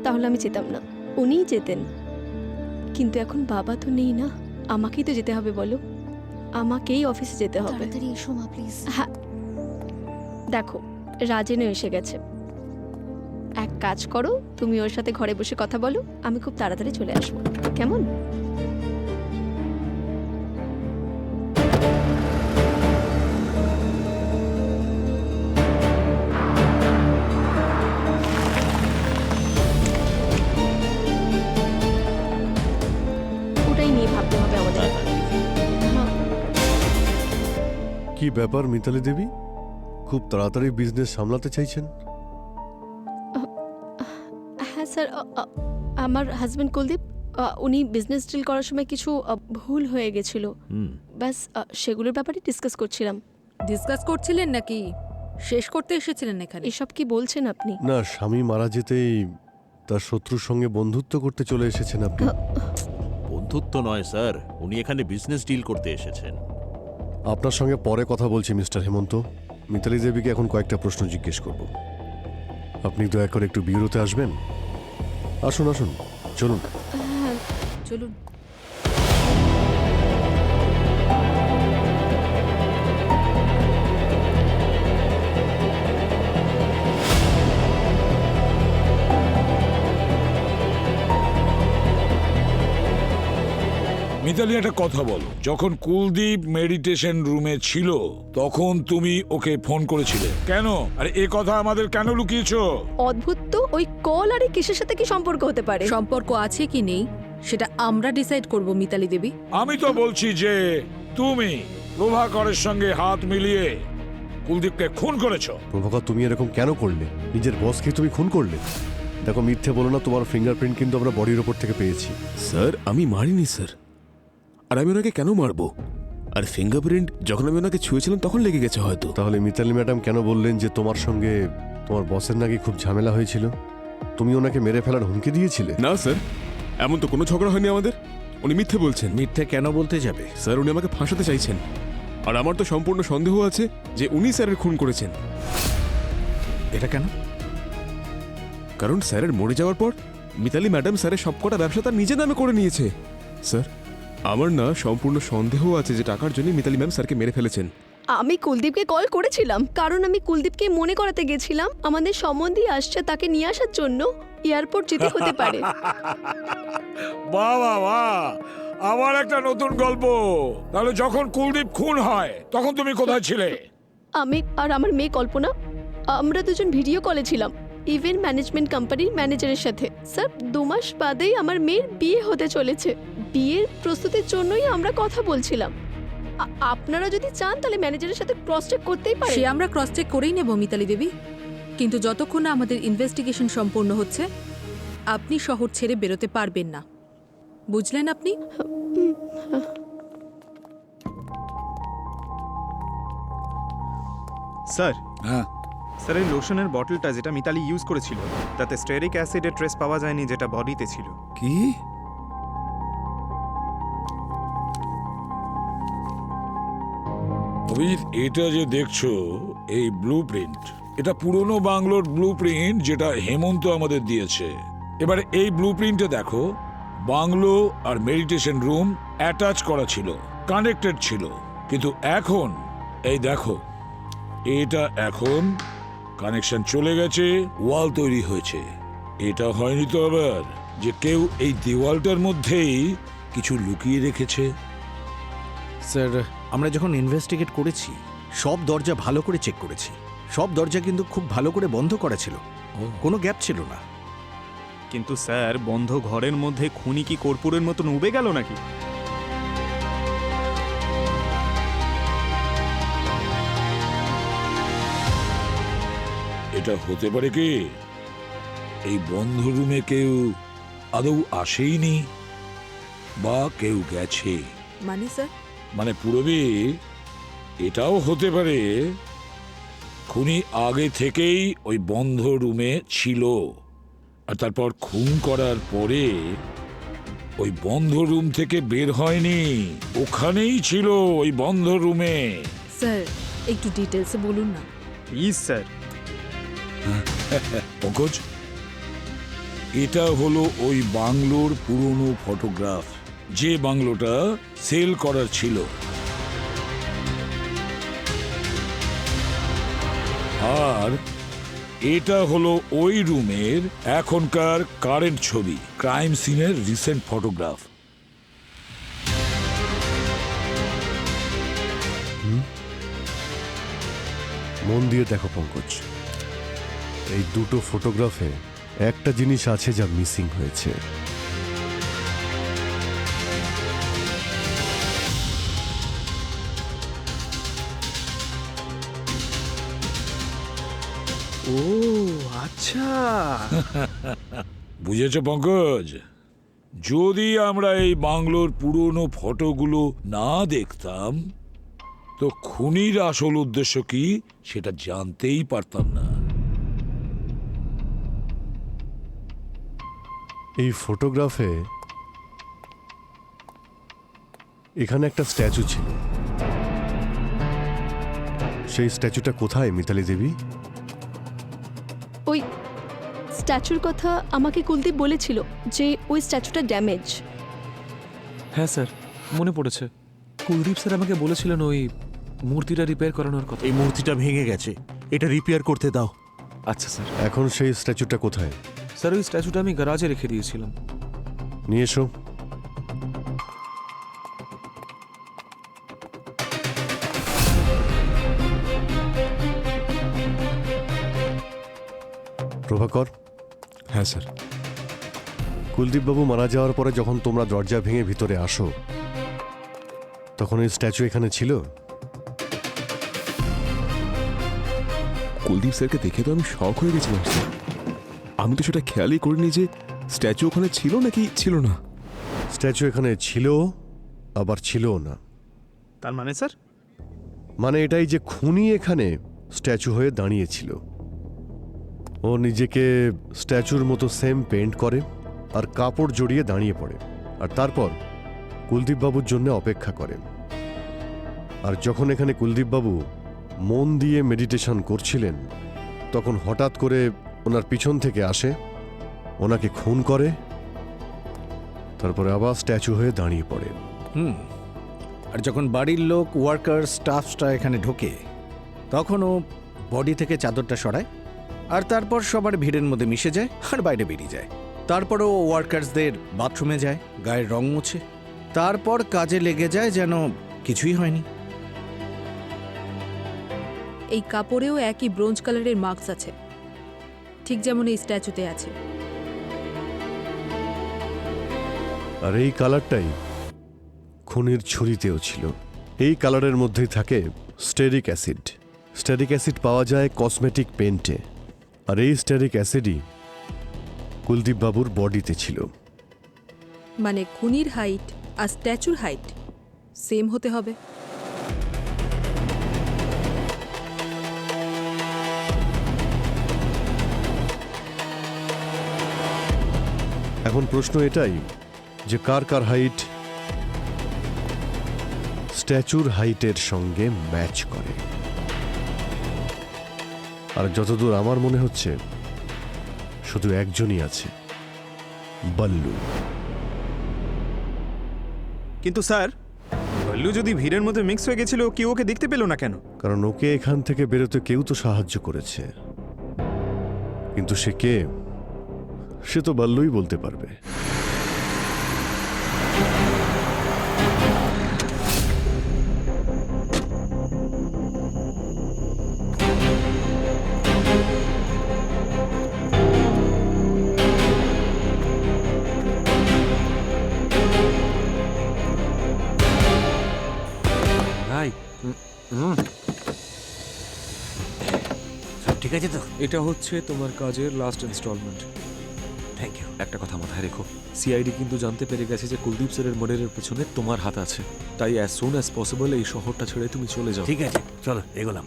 তাহলে আমি যেতাম না, উনিই যেতেন। কিন্তু এখন বাবা তো নেই না, আমাকেই তো যেতে হবে। বলো, আমাকেই অফিসে যেতে হবে। তাড়াতাড়ি এসো মা প্লিজ। হ্যাঁ, দেখো রাজেনও এসে গেছে। এক কাজ করো, তুমি ওর সাথে ঘরে বসে কথা বলো, আমি খুব তাড়াতাড়ি চলে আসবো, কেমন? ওটাই নিয়ে ভাবতে হবে আমাদের। হ্যাঁ। কি ব্যাপার মিতালি দেবী, খুব তাড়াতাড়ি বিজনেস সামলাতে চাইছেন? হ্যাঁ স্যার, আমার হাজব্যান্ড কুলদীপ, উনি বিজনেস ডিল করার সময় কিছু ভুল হয়ে গেছিল। ব্যাস সেগুলোর ব্যাপারে ডিসকাস করছিলাম। ডিসকাস করছিলেন নাকি শেষ করতে এসেছিলেন এখানে? এসব কি বলছেন আপনি? না, স্বামী মারা যেতেই তার শত্রুর সঙ্গে বন্ধুত্ব করতে চলে এসেছেন আপনি। বন্ধুত্ব নয় স্যার, উনি এখানে বিজনেস ডিল করতে এসেছেন। আপনার সঙ্গে পরে কথা বলছি মিস্টার হেমন্ত। মিতালি দেবীকে এখন কয়েকটা প্রশ্ন জিজ্ঞেস করব। আপনি দয়া করে একটু বিউরোতে আসবেন। আসুন আসুন, চলুন। হ্যাঁ চলুন। মিতালি, একটা কথা বলো, যখন কুলদীপ মেডিটেশন রুমে ছিল তখন তুমি ওকে ফোন করেছিলে কেন? আরে এ কথা আমাদের কেন লুকিয়েছো? অদ্ভুত তো, ওই কল আর এই কিসের সাথে কি সম্পর্ক হতে পারে? সম্পর্ক আছে কি নেই সেটা আমরা ডিসাইড করব মিতালি দেবী। আমি তো বলছি যে তুমি প্রভাকরের সঙ্গে হাত মিলিয়ে কুলদীপকে খুন করেছো। প্রভাকর, তুমি এরকম কেন করলে? নিজের বসকে তুমি খুন করলে? দেখো, মিথ্যে বলো না, তোমার ফিঙ্গারপ্রিন্ট কিন্তু আমরা বডির ওপর থেকে পেয়েছি। স্যার, আমি মারিনি স্যার। আর আমি ওনাকে কেন মারবো? আর ফিঙ্গারপ্রিন্ট যখন আমি ওনাকে ছুঁয়েছিলাম তখন লেগে গেছে হয়তো। তাহলে মিতালি ম্যাডাম কেন বললেন যে তোমার সঙ্গে তোমার বসের নাকি খুব ঝামেলা হয়েছিল? তুমি ওনাকে মেরে ফেলার হুমকি দিয়েছিলে? না স্যার, এমন তো কোনো ঝগড়া হয়নি আমাদের। উনি মিথ্যে বলছেন। মিথ্যে কেন বলতে যাবে? স্যার, উনি আমাকে ফাঁসাতে চাইছেন। আর আমার তো সম্পূর্ণ সন্দেহ আছে যে উনি স্যারের খুন করেছেন। এটা কেন? কারণ স্যারের মরে যাওয়ার পর মিতালি ম্যাডাম স্যারের সবকটা ব্যবসা তার নিজের নামে করে নিয়েছে। স্যার, আমার না সম্পূর্ণ সন্দেহ আছে যে টাকার জন্য মিতালি ম্যাম স্যারকে মেরে ফেলেছেন। আমি কুলদীপকে কল করেছিলাম, কারণ আমি কুলদীপকে মনে করাতে গেছিলাম আমাদের সম্বন্ধী আসছে, তাকে নিয়ে আসার জন্য এয়ারপোর্ট যেতে হতে পারে। বাহ বাহ বাহ, আবার একটা নতুন গল্প। তাহলে যখন কুলদীপ খুন হয় তখন তুমি কোথায় ছিলে? আমি আর আমার মেয়ে কল্পনা, আমরা দুজন ভিডিও কলে ছিলাম ইভেন্ট ম্যানেজমেন্ট কোম্পানির ম্যানেজারের সাথে। স্যার, 2 মাস বাদেই আমার মেয়ের বিয়ে হতে চলেছে। বিয়ের প্রস্তুতির জন্যই আমরা কথা বলছিলাম। আপনারা যদি চান তাহলে ম্যানেজারের সাথে ক্রস চেক করতেই পারেন। সে আমরা ক্রস চেক করেই নেব মিতালি দেবী, কিন্তু যতক্ষণ না আমাদের ইনভেস্টিগেশন সম্পূর্ণ হচ্ছে আপনি শহর ছেড়ে বেরোতে পারবেন না, বুঝলেন আপনি? স্যার, হ্যাঁ স্যার, এই লোশনের বটলটা যেটা মিতালি ইউজ করেছিল তাতে স্টেরিক অ্যাসিডের ট্রেস পাওয়া যায়নি, যেটা বডিতে ছিল। কি? অভিজিৎ, এটা যে দেখছো এই ব্লুপ্রিন্ট, এটা পুরনো বাংলোর ব্লুপ্রিন্ট যেটা হেমন্ত আমাদের দিয়েছে। এবারে এই ব্লুপ্রিন্টে দেখো, বাংলো আর মেডিটেশন রুম অ্যাটাচ করা ছিল, কানেক্টেড ছিল, কিন্তু এখন এই দেখো, এটা এখন কানেকশন চলে গেছে, ওয়াল তৈরি হয়েছে। এটা হয়নি তো আবার যে কেউ এই দেওয়ালটার মধ্যেই কিছু লুকিয়ে রেখেছে? স্যার, আমরা যখন ইনভেস্টিগেট করেছি সব দরজা ভালো করে চেক করেছি। সব দরজা কিন্তু খুব ভালো করে বন্ধ করা ছিল, কোনো গ্যাপ ছিল না। কিন্তু স্যার, বন্ধ ঘরের মধ্যে খুনি কি কর্পূরের মতন উবে গেল নাকি? এটা হতে পারে কি এই বন্ধ রুমে কেউ আদৌ আসেইনি বা কেউ গেছে? মানে স্যার, মানে পুরবি এটাও হতে পারে খুনি আগে থেকেই ওই বন্ধ রুমে ছিল, আর তারপর খুন করার পরে ওই বন্ধ রুম থেকে বের হয়নি, ওখানেই ছিল ওই বন্ধ রুমে। স্যার একটু ডিটেলসে বলুন না। Please sir. পঙ্কজ, এটা হলো ওই বাংলোর পুরনো ফটোগ্রাফ, যে বাংলোটা সেল করার ছিল। আর এটা হলো ওই রুমের এখনকার কারেন্ট ছবি, ক্রাইম সিনের রিসেন্ট ফটোগ্রাফ। মন দিয়ে দেখো পঙ্কজ, এই দুটো ফটোগ্রাফে একটা জিনিস আছে যা মিসিং হয়েছে। ও আচ্ছা, বুঝেছ পঙ্কজ? যদি আমরা এই বাংলোর পুরনো ফটোগুলো না দেখতাম তো খুনির আসল উদ্দেশ্য কি সেটা জানতেই পারতাম না। এই ফটোগ্রাফে এখানে একটা স্ট্যাচু ছিল। সেই স্ট্যাচুটা কোথায় মিতালি দেবী? ওই স্ট্যাচুর কথা আমাকে কুলদীপ বলেছিল যে ওই স্ট্যাচুটা ড্যামেজ। হ্যাঁ স্যার, মনে পড়েছে। কুলদীপ স্যার আমাকে বলেছিলেন ওই মূর্তিটা রিপেয়ার করানোর কথা। এই মূর্তিটা ভেঙে গেছে, এটা রিপেয়ার করতে দাও। আচ্ছা স্যার। এখন সেই স্ট্যাচুটা কোথায়? স্যার ওই স্ট্যাচুটা আমি গ্যারাজে রেখে দিয়েছিলাম। নিয়ে এসো। প্রভাকর। হ্যাঁ স্যার। কুলদীপবাবু মারা যাওয়ার পরে যখন তোমরা দরজা ভেঙে ভিতরে আসো তখন এই স্ট্যাচু এখানে ছিল? কুলদীপ স্যারকে দেখে তো আমি শক হয়ে গেছিলাম স্যার। আমি তো সেটা খেয়ালই করিনি যে স্ট্যাচু ওখানে ছিল নাকি ছিল না। স্ট্যাচু এখানে ছিল আবার ছিলও না। তার মানে স্যার? মানে এটাই যে খুনি এখানে স্ট্যাচু হয়ে দাঁড়িয়েছিল। ও নিজেকে স্ট্যাচুর মতো সেম পেন্ট করে আর কাপড় জড়িয়ে দাঁড়িয়ে পড়ে, আর তারপর কুলদীপবাবুর জন্য অপেক্ষা করে। আর যখন এখানে কুলদীপবাবু মন দিয়ে মেডিটেশন করছিলেন তখন হঠাৎ করে ওনার পিছন থেকে আসে, ওনাকে খুন করে, তারপরে আবার স্ট্যাচু হয়ে দাঁড়িয়ে পড়ে। আর যখন বাড়ির লোক, ওয়ার্কার, স্টাফসটা এখানে ঢোকে তখন ও বডি থেকে চাদরটা সরায় আর তারপর সবার ভিড়ের মধ্যে মিশে যায় আর বাইরে বেরিয়ে যায়। তারপরও ও ওয়ার্কার্সদের বাথরুমে যায়, গায়ের রং মোছে, তারপর কাজে লেগে যায় যেন কিছুই হয়নি। এই কাপড়েও একই ব্রোঞ্জ কালারের মার্কস আছে, ঠিক যেমন এই স্ট্যাচুতে আছে। আর এই কালারটাই খুনির ছুরিতেও ছিল। এই কালারের মধ্যেই থাকে স্টেরিক অ্যাসিড। স্টেরিক অ্যাসিড পাওয়া যায় কসমেটিক পেন্টে, আর এই স্টেরিক অ্যাসিডই কুলদীপ বাবুর বডিতে ছিল। মানে খুনির হাইট আর স্ট্যাচুর হাইট সেম হতে হবে। এখন প্রশ্ন এটাই যে কার কার হাইট স্ট্যাচুর হাইটের সঙ্গে ম্যাচ করে। আর যতদূর আমার মনে হচ্ছে শুধু একজনই আছে, বল্লু। কিন্তু স্যার, বল্লু যদি ভিড়ের মধ্যে মিক্স হয়ে গেছিল, কেউ ওকে দেখতে পেল না কেন? কারণ ওকে এখান থেকে বেরোতে কেউ তো সাহায্য করেছে, কিন্তু সে কে সে তো বল্লুই বলতে পারবে। সব ঠিক আছে তো? এটা হচ্ছে তোমার কাজের লাস্ট ইনস্টলমেন্ট। Thank you. একটা কথা মাথায় রেখো, সিআইডি কিন্তু জানতে পেরে গেছে যে কুলদীপ স্যারের মার্ডারের পেছনে তোমার হাত আছে। তাই অ্যাজ সুন অ্যাজ পসিবল এই শহরটা ছেড়ে তুমি চলে যাও। ঠিক আছে, চলো এগোলাম।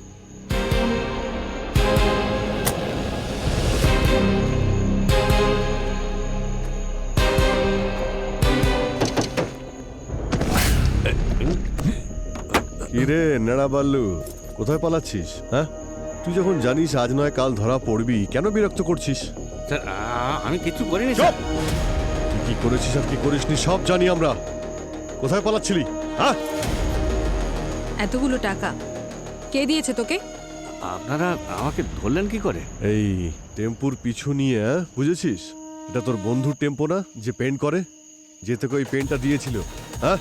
কিরে নেড়া বাল্লু, কোথায় পালাচ্ছিস? হ্যাঁ, তুই যখন জানিস আজ নয় কাল ধরা পড়বি, কেন বিরক্ত করছিস? স্যার আমি কিছু করিনি চুপ! স্যার। তুই কি করেছিস আর কি করিসনি সব জানি আমরা। কোথায় পালাচ্ছিলি? হ্যাঁ, এতগুলো টাকা কে দিয়েছে তোকে? আপনারা আমাকে ধরলেন কি করে? এই টেম্পুর পিছু নিয়ে, বুঝেছিস? এটা তোর বন্ধুর টেম্পো না যে পেন্ট করে, যে তোকে ওই পেন্টটা দিয়েছিল? হ্যাঁ,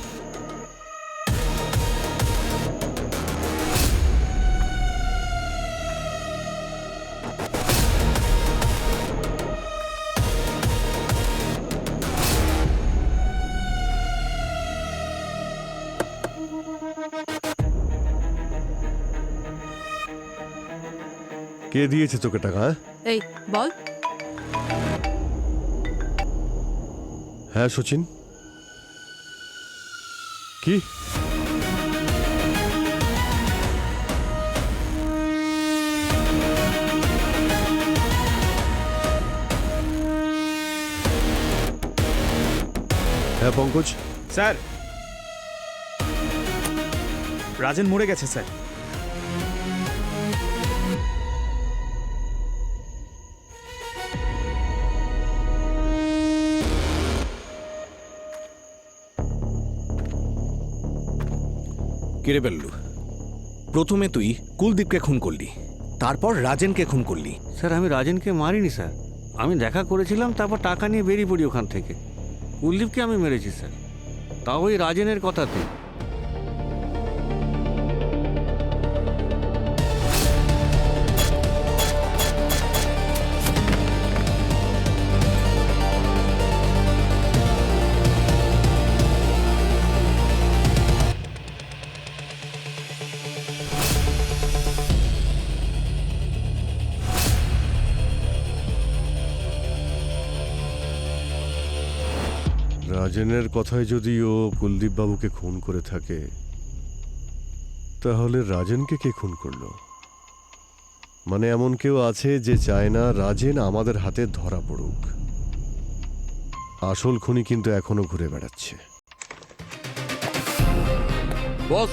কে দিয়েছে তোকে টাকা? হ্যাঁ এই বল। হ্যাঁ সচিন, কি? হ্যাঁ পঙ্কজ। স্যার, রাজেন মরে গেছে স্যার। কিরে বেল্লু, প্রথমে তুই কুলদীপকে খুন করলি, তারপর রাজেনকে খুন করলি। স্যার আমি রাজেনকে মারিনি স্যার, আমি দেখা করেছিলাম, তারপর টাকা নিয়ে বেরিয়ে পড়ি ওখান থেকে। কুলদীপকে আমি মেরেছি স্যার, তাও ওই রাজেনের কথাতে। রাজেনের কথায় যদি ও কুলদীপ বাবুকে খুন করে থাকে, তাহলে রাজেনকে কে খুন করলো? মানে এমন কেউ আছে যে চায় না রাজেন আমাদের হাতে ধরা পড়ুক। আসল খুনি কিন্তু এখনো ঘুরে বেড়াচ্ছে। বস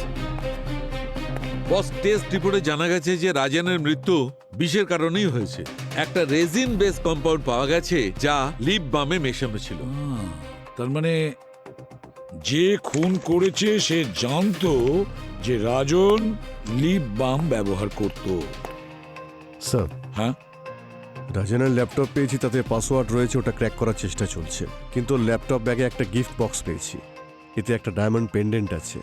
বস টেস্ট রিপোর্টে জানা গেছে যে রাজেনের মৃত্যু বিষের কারণেই হয়েছে। একটা রেজিন বেস কম্পাউন্ড পাওয়া গেছে যা লিপ বামে মেশানো ছিল। তার মানে যে খুন করেছে সে জানতো যে রাজন লিপ বাম ব্যবহার করত। স্যার, হ্যাঁ, রাজেনের ল্যাপটপ পেয়েছি, তাতে পাসওয়ার্ড রয়েছে, ওটা ক্র্যাক করার চেষ্টা চলছে। কিন্তু ল্যাপটপ ব্যাগে একটা গিফট বক্স পেয়েছি, এতে একটা ডায়মন্ড পেন্ডেন্ট আছে।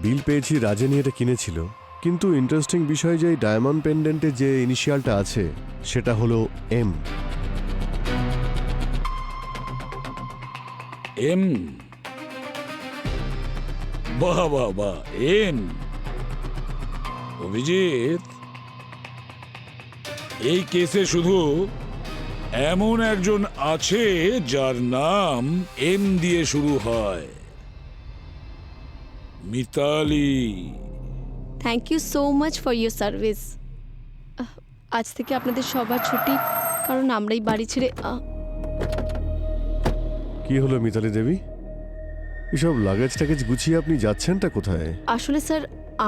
বিল পেয়েছি রাজেনই এটা কিনেছিল, কিন্তু ইন্টারেস্টিং বিষয় যে এই ডায়মন্ড পেন্ডেন্টে যে ইনিশিয়ালটা আছে সেটা হলো এম। এম? বাহ বাহ বাহ, এম। অভিজিৎ, এই কেসে শুধু এমন একজন আছে যার নাম এম দিয়ে শুরু হয়, Mitali. Thank you so much for your service. আজ থেকে আপনাদের সবার ছুটি, কারণ আমরাই বাড়ি ছেড়ে কি হলো মিতালি দেবী, এসব লাগেজ টাগেজ গুছিয়ে আপনি যাচ্ছেনটা কোথায়? আসলে স্যার,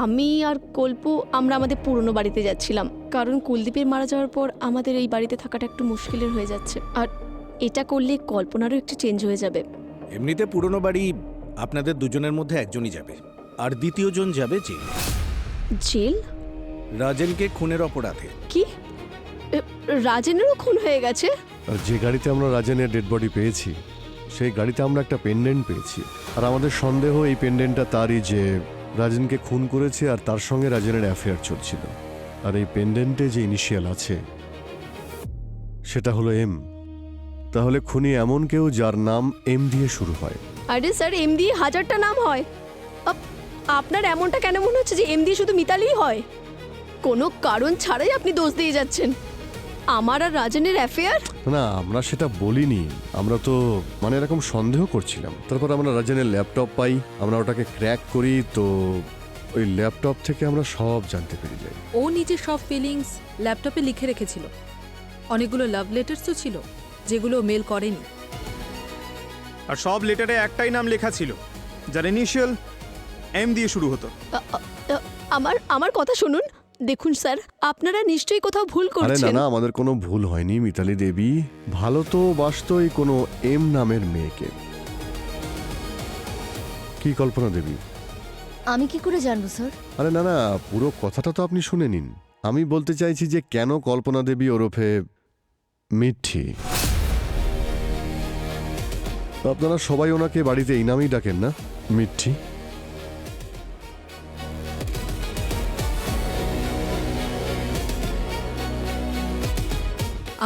আমি আর কল্প আমরা আমাদের পুরনো বাড়িতে যাচ্ছিলাম, কারণ কুলদীপের মারা যাওয়ার পর আমাদের এই বাড়িতে থাকাটা একটু মুশকিলের হয়ে যাচ্ছে, আর এটা করলে কল্পনারও একটু চেঞ্জ হয়ে যাবে। এমনিতে পুরনো বাড়ি আপনাদের দুজনের মধ্যে একজনই যাবে, আর দ্বিতীয়জন যাবে জেল। জেল? রাজেনকে খুনের অপরাধে। কি? রাজেনেরও খুন হয়ে গেছে? আর যে গাড়িতে আমরা রাজেনের ডেড বডি পেয়েছি, সেই গাড়িতে আমরা একটা পেন্ডেন্ট পেয়েছি, আর আমাদের সন্দেহ এই পেন্ডেন্টটা তারই, যে রাজেনকে খুন করেছে আর তার সঙ্গে রাজেনের অ্যাফেয়ার চলছিল। আর এই পেন্ডেন্টে যে ইনিশিয়াল আছে সেটা হলো এম। তাহলে খুনি এমন কেউ যার নাম এম দিয়ে শুরু হয়। আরে স্যার, এম দিয়ে হাজারটা নাম হয়। আপনার এমনটা কেন মনে হচ্ছে যে এম দিয়ে শুধু মিতালিই হয়? কোনো কারণ ছাড়াই আপনি দোষ দিয়ে যাচ্ছেন। আমার আর রাজনের অ্যাফেয়ার? না, আমরা সেটা বলিনি। আমরা তো মানে এরকম সন্দেহ করছিলাম। তারপর আমরা রাজনের ল্যাপটপ পাই, আমরা ওটাকে ক্র্যাক করি, তো ওই ল্যাপটপ থেকে আমরা সব জানতে পেরে যাই। ও নিজের সব ফিলিংস ল্যাপটপে লিখে রেখেছিল। অনেকগুলো লাভ লেটার্সও ছিল যেগুলো মেল করেনি। আর সব লেটারে একটাই নাম লেখা ছিল, যার ইনিশিয়াল এম দিয়ে শুরু হতো। আমার কথা শুনুন। দেখুন স্যার, আপনারা নিশ্চয়ই কোথাও ভুল আরে না করছেন। না, আমাদের কোনো ভুল হয়নি মিতালি দেবী। ভালো তো বাসতই কোনো এম নামের মেয়েকে। কি কল্পনা দেবী? আমি কি করে জানবো স্যার? আরে না না, পুরো কথাটা তো আপনি শুনে নিন। আমি বলতে চাইছি যে কেন কল্পনা দেবী ওরফে মিঠি। আপনারা সবাই ওনাকে বাড়িতে এই নামেই ডাকেন না, মিঠি?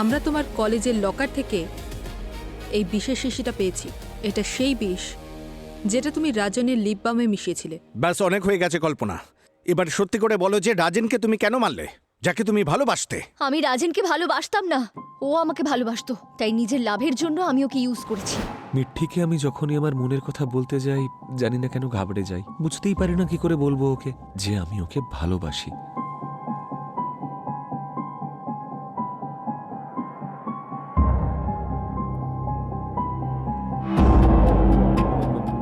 আমরা তোমার কলেজের লকার থেকে এই বিষের শিশিটা পেয়েছি। এটা সেই বিষ যেটা তুমি রাজনের লিপ বামে মিশিয়েছিলে। ব্যাস, অনেক হয়ে গেছে কল্পনা। এবার সত্যি করে বলো যে রাজেনকে তুমি কেন মারলে, যাকে তুমি ভালোবাসতে? আমি রাজেনকে ভালোবাসতাম না, ও আমাকে ভালোবাসতো। তাই নিজের লাভের জন্য আমি ওকে ইউজ করেছি। মিঠ্ঠিকে আমি যখনই আমার মনের কথা বলতে যাই, জানি না কেন ঘাবড়ে যাই। বুঝতেই পারি না কি করে বলবো ওকে যে আমি ওকে ভালোবাসি।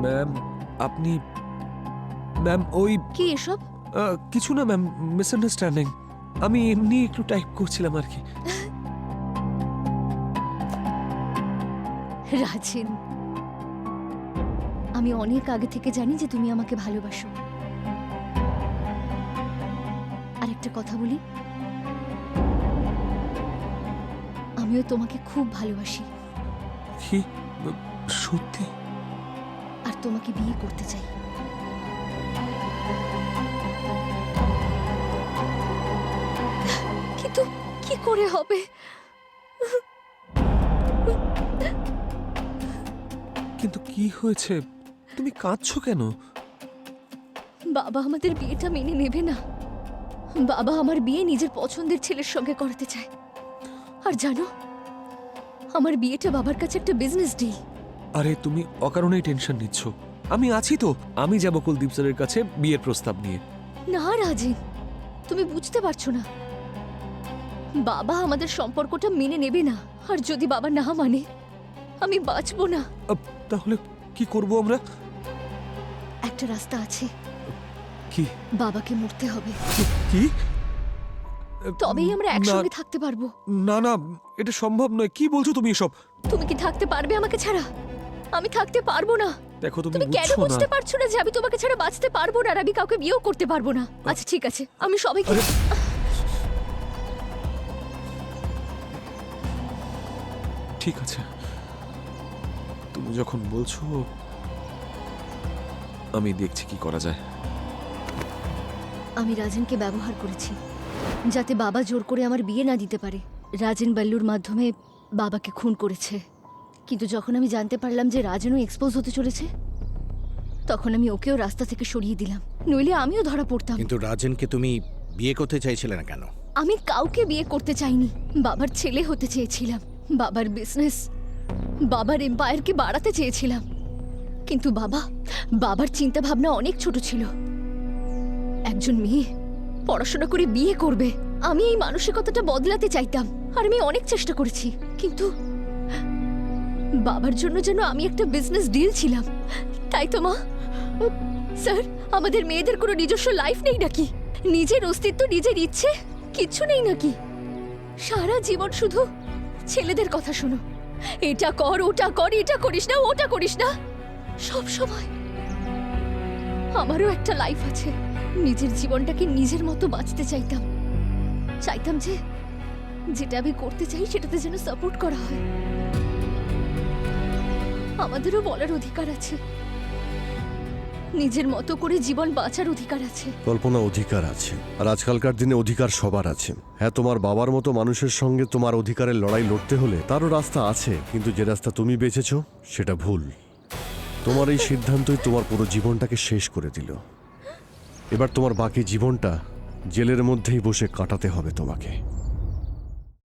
ম্যাম, আপনি ম্যাম ওই কি এসব? কিছু না ম্যাম, মিসআন্ডারস্ট্যান্ডিং। আমি এমনি একটু টাইপ করছিলাম আর কি। রাজেন, আমি অনেক আগে থেকে জানি যে তুমি আমাকে ভালোবাসো। আর একটা কথা বলি, আমিও তোমাকে খুব ভালোবাসি। কি সত্যি? আর তোমাকে বিয়ে করতে চাই। কিন্তু কি করে হবে? কিন্তু কি হয়েছে? তুমি কাঁদছো কেন? বাবা আমাদের বিয়েটা মেনে নেবে না। বাবা আমার বিয়ে নিজের পছন্দের ছেলের সঙ্গে করাতে চায়। আর জানো, আমার বিয়েটা বাবার কাছে একটা বিজনেস ডিল। আরে তুমি অকারণেই টেনশন নিচ্ছ। আমি আছি তো। আমি যাব কুলদীপ স্যারের কাছে বিয়ের প্রস্তাব নিয়ে। না রাজেন, তুমি বুঝতে পারছো না। বাবা আমাদের সম্পর্কটা মেনে নেবে না। আর যদি বাবা না মানে, আমি বাঁচবো না। তাহলে কি করব আমরা? একটা রাস্তা আছে। কি? বাবাকে মরতে হবে। কি? তবেই আমরা একসঙ্গে থাকতে পারবো। না না, এটা সম্ভব নয়। কি বলছো তুমি এসব? তুমি কি থাকতে পারবে আমাকে ছাড়া? আমি থাকতে পারবো না। দেখো তুমি তুমি কেন বুঝছো বুঝতে না। পারছো না যে আমি তোমাকে ছাড়া বাঁচতে পারবো না, আর আমি কাউকে বিয়েও করতে পারবো না? আচ্ছা ঠিক আছে, আমি সবাইকে ঠিক আছে, তুমি যখন বলছো আমি দেখছি কি করা যায়। আমি রাজেনকে ব্যবহার করেছি যাতে বাবা জোর করে আমার বিয়ে না দিতে পারে। রাজেন বাল্লুর মাধ্যমে বাবাকে খুন করেছে। কিন্তু যখন আমি জানতে পারলাম যে রাজেনও এক্সপোজ হতে চলেছে, তখন আমি ওকেও রাস্তা থেকে সরিয়ে দিলাম। নইলে আমিও ধরা পড়তাম। কিন্তু রাজেনকে তুমি বিয়ে করতে চাইছিলে না কেন? আমি কাউকে বিয়ে করতে চাইনি, বাবার ছেলে হতে চেয়েছিলাম। বাবার বিজনেস, বাবার এম্পায়ারকে বাড়াতে চেয়েছিলাম। কিন্তু বাবার চিন্তা ভাবনা অনেক ছোট ছিল। একজন মেয়ে পড়াশোনা করে বিয়ে করবে, আমি এই মানসিকতাটা বদলাতে চাইতাম। আর আমি অনেক চেষ্টা করেছি, কিন্তু বাবার জন্য যেন আমি একটা বিজনেস ডিল ছিলাম। তাই তো মা। স্যার, আমাদের মেয়েদের কোনো নিজস্ব লাইফ নেই নাকি? নিজের অস্তিত্ব, নিজের ইচ্ছে কিচ্ছু নেই নাকি? সারা জীবন শুধু ছেলেদের কথা শোনো, এটা কর, ওটা কর, এটা করিস না, ওটা করিস না, সব সময়। আমারও একটা লাইফ আছে। নিজের জীবনটাকে নিজের মতো বাঁচতে চাইতাম। চাইতাম যে যেটা আমি করতে চাই সেটাতে যেন সাপোর্ট করা হয়। আমাদেরও বলার অধিকার আছে, নিজের মতো করে জীবন বাঁচার অধিকার আছে। কল্পনা, অধিকার আছে। আর আজকালকার দিনে অধিকার সবার আছে। হ্যাঁ, তোমার বাবার মতো মানুষের সঙ্গে তোমার অধিকারের লড়াই লড়তে হলে তারও রাস্তা আছে, কিন্তু যে রাস্তা তুমি বেছেছো সেটা ভুল। তোমার এই সিদ্ধান্তই তোমার পুরো জীবনটাকে শেষ করে দিল। এবার তোমার বাকি জীবনটা জেলের মধ্যেই বসে কাটাতে হবে তোমাকে।